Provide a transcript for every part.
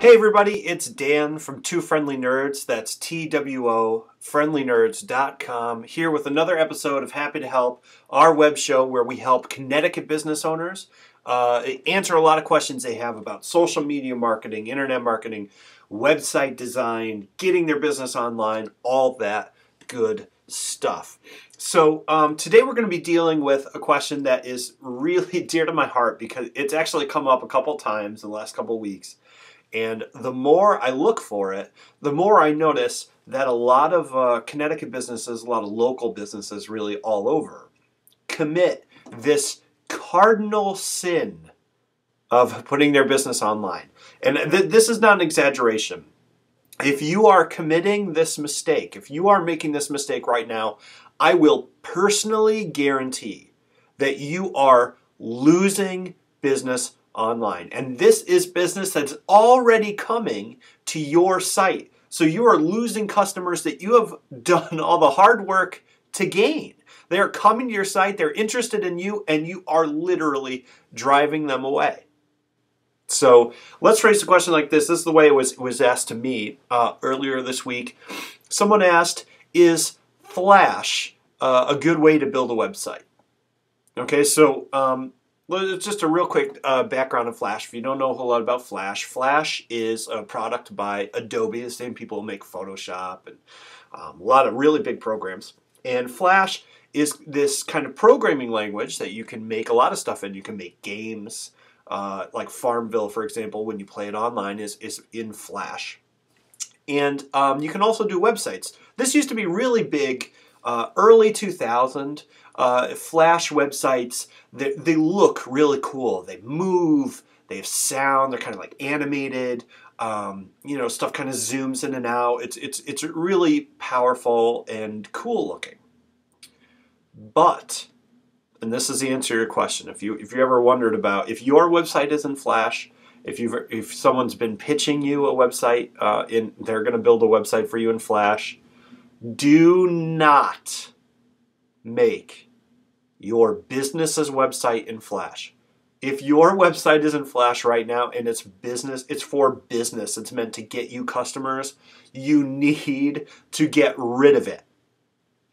Hey everybody, it's Dan from Two Friendly Nerds, that's TWO, friendlynerds.com, here with another episode of Happy to Help, our web show where we help Connecticut business owners answer a lot of questions they have about social media marketing, internet marketing, website design, getting their business online, all that good stuff. So today we're going to be dealing with a question that is really dear to my heart because it's actually come up a couple times in the last couple weeks. And the more I look for it, the more I notice that a lot of Connecticut businesses, a lot of local businesses really all over, commit this cardinal sin of putting their business online. And this is not an exaggeration. If you are committing this mistake, if you are making this mistake right now, I will personally guarantee that you are losing business online. And this is business that's already coming to your site. So you are losing customers that you have done all the hard work to gain. They are coming to your site, they're interested in you, and you are literally driving them away. So let's phrase a question like this. This is the way it was asked to me earlier this week. Someone asked, is Flash a good way to build a website? Okay, so just a real quick background of Flash. If you don't know a whole lot about Flash, Flash is a product by Adobe, the same people who make Photoshop and a lot of really big programs. And Flash is this kind of programming language that you can make a lot of stuff in. You can make games, like Farmville, for example, when you play it online, is in Flash. And you can also do websites. This used to be really big early 2000. Flash websites, they look really cool. They move, they have sound, they're kind of like animated. Stuff kind of zooms in and out. It's really powerful and cool looking. But, and this is the answer to your question, if you ever wondered about if your website is in Flash, if someone's been pitching you a website, they're going to build a website for you in Flash, do not make your business's website in Flash. If your website is in Flash right now and it's for business, it's meant to get you customers, you need to get rid of it.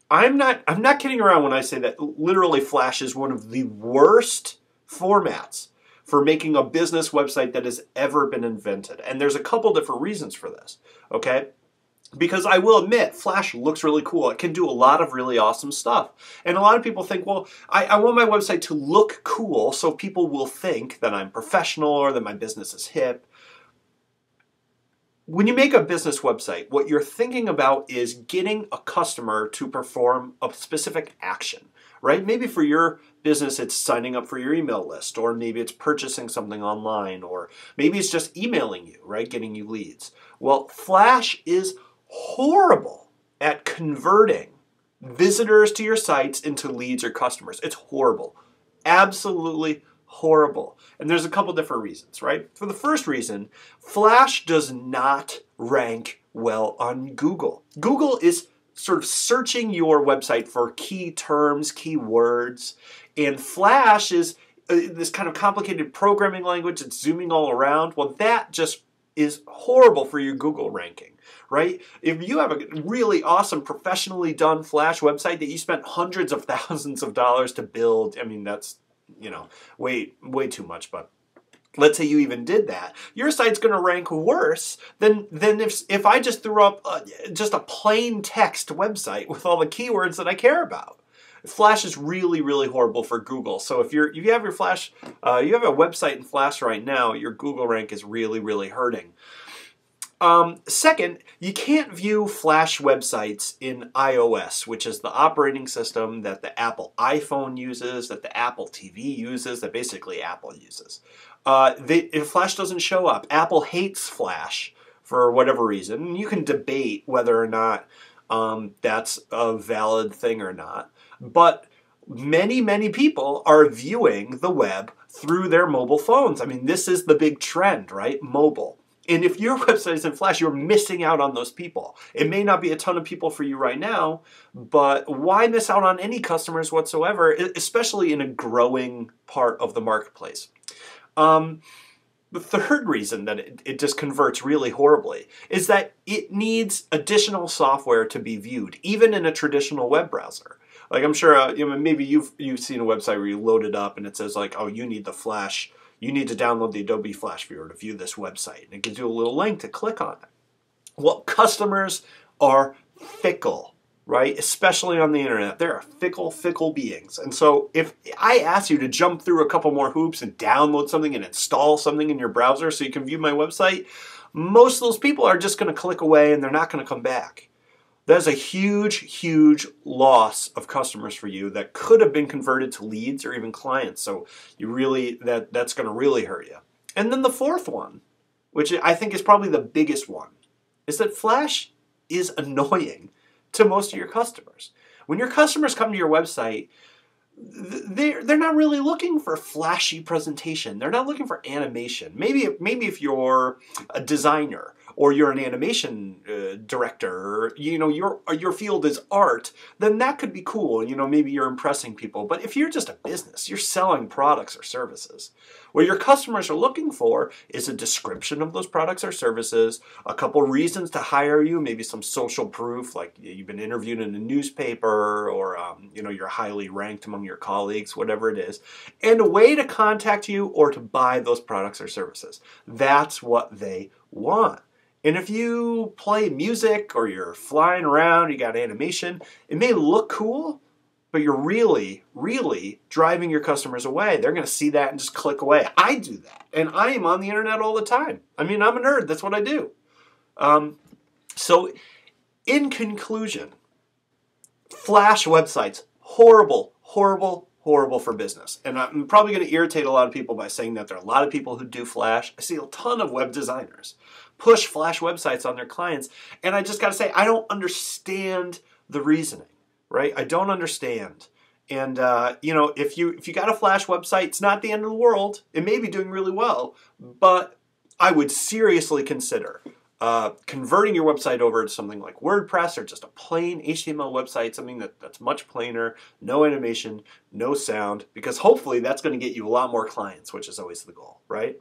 I'm not kidding around when I say that literally Flash is one of the worst formats for making a business website that has ever been invented. And there's a couple different reasons for this, okay? Because I will admit, Flash looks really cool. It can do a lot of really awesome stuff. And a lot of people think, well, I want my website to look cool so people will think that I'm professional or that my business is hip. When you make a business website, what you're thinking about is getting a customer to perform a specific action, right? Maybe for your business, it's signing up for your email list, or maybe it's purchasing something online, or maybe it's just emailing you, right? Getting you leads. Well, Flash is horrible at converting visitors to your sites into leads or customers. It's horrible. Absolutely horrible. And there's a couple different reasons, right? For the first reason, Flash does not rank well on Google. Google is sort of searching your website for key terms, keywords, and Flash is this kind of complicated programming language. It's zooming all around. Well, that just is horrible for your Google ranking, right? If you have a really awesome, professionally done Flash website that you spent hundreds of thousands of dollars to build, I mean, that's, way too much, but let's say you even did that, your site's going to rank worse than if I just threw up just a plain text website with all the keywords that I care about. Flash is really, really horrible for Google. So if you have your Flash, you have a website in Flash right now, your Google rank is really, really hurting. Second, you can't view Flash websites in iOS, which is the operating system that the Apple iPhone uses, that the Apple TV uses, that basically Apple uses. If Flash doesn't show up, Apple hates Flash for whatever reason. And you can debate whether or not that's a valid thing or not. But many, many people are viewing the web through their mobile phones. I mean, this is the big trend, right? Mobile. And if your website is in Flash, you're missing out on those people. It may not be a ton of people for you right now, but why miss out on any customers whatsoever, especially in a growing part of the marketplace? The third reason that it just converts really horribly is that it needs additional software to be viewed, even in a traditional web browser. Like I'm sure, maybe you've seen a website where you load it up and it says like, oh, you need the Flash, you need to download the Adobe Flash Viewer to view this website. And it gives you a little link to click on it. Well, customers are fickle, right? Especially on the internet. They're fickle beings. And so if I ask you to jump through a couple more hoops and download something and install something in your browser so you can view my website, most of those people are just going to click away and they're not going to come back. That's a huge loss of customers for you that could have been converted to leads or even clients. So that's going to really hurt you. And then the fourth one, which I think is probably the biggest one, is that Flash is annoying to most of your customers. When your customers come to your website, they're not really looking for flashy presentation. They're not looking for animation. Maybe if you're a designer or you're an animation director, or your field is art, then that could be cool. Maybe you're impressing people. But if you're just a business, you're selling products or services. What your customers are looking for is a description of those products or services, a couple reasons to hire you, maybe some social proof, like you've been interviewed in a newspaper, or you're highly ranked among your colleagues, whatever it is, and a way to contact you or to buy those products or services. That's what they want. And if you play music or you're flying around, you got animation, it may look cool, but you're really driving your customers away. They're going to see that and just click away. I do that. And I am on the internet all the time. I'm a nerd. That's what I do. So in conclusion, Flash websites, horrible for business. And I'm probably going to irritate a lot of people by saying that there are a lot of people who do Flash. I see a ton of web designers push Flash websites on their clients. And I just got to say, I don't understand the reasoning, right? I don't understand. And, if you got a Flash website, it's not the end of the world. It may be doing really well, but I would seriously consider converting your website over to something like WordPress or just a plain HTML website, something that's much plainer, no animation, no sound, because hopefully that's going to get you a lot more clients, which is always the goal, right?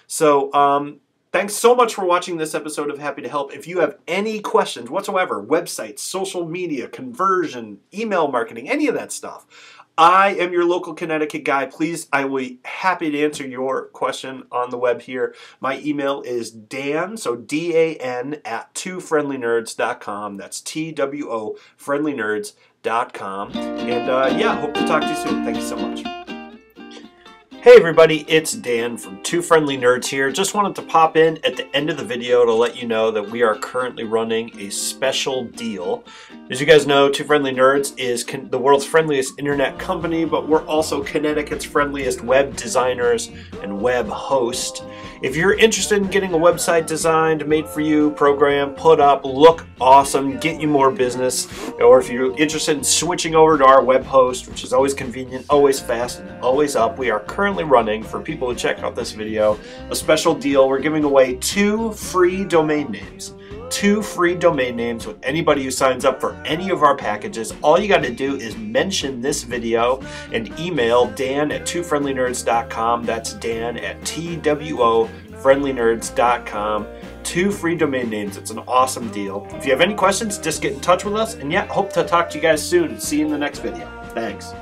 So thanks so much for watching this episode of Happy to Help. If you have any questions whatsoever, websites, social media, conversion, email marketing, any of that stuff, I am your local Connecticut guy. Please, I will be happy to answer your question on the web here. My email is Dan, so D-A-N, at twofriendlynerds.com. That's T-W-O, friendlynerds.com. And hope to talk to you soon. Thank you so much. Hey everybody, it's Dan from Two Friendly Nerds here. Just wanted to pop in at the end of the video to let you know that we are currently running a special deal. As you guys know, Two Friendly Nerds is the world's friendliest internet company, but we're also Connecticut's friendliest web designers and web host. If you're interested in getting a website designed, made for you, program, put up, look awesome, get you more business, or if you're interested in switching over to our web host, which is always convenient, always fast, and always up, we are currently running, for people who check out this video, a special deal. We're giving away 2 free domain names. 2 free domain names with anybody who signs up for any of our packages. All you got to do is mention this video and email Dan at twofriendlynerds.com. That's Dan at TWOfriendlynerds.com. 2 free domain names. It's an awesome deal. If you have any questions, just get in touch with us. And hope to talk to you guys soon. See you in the next video. Thanks.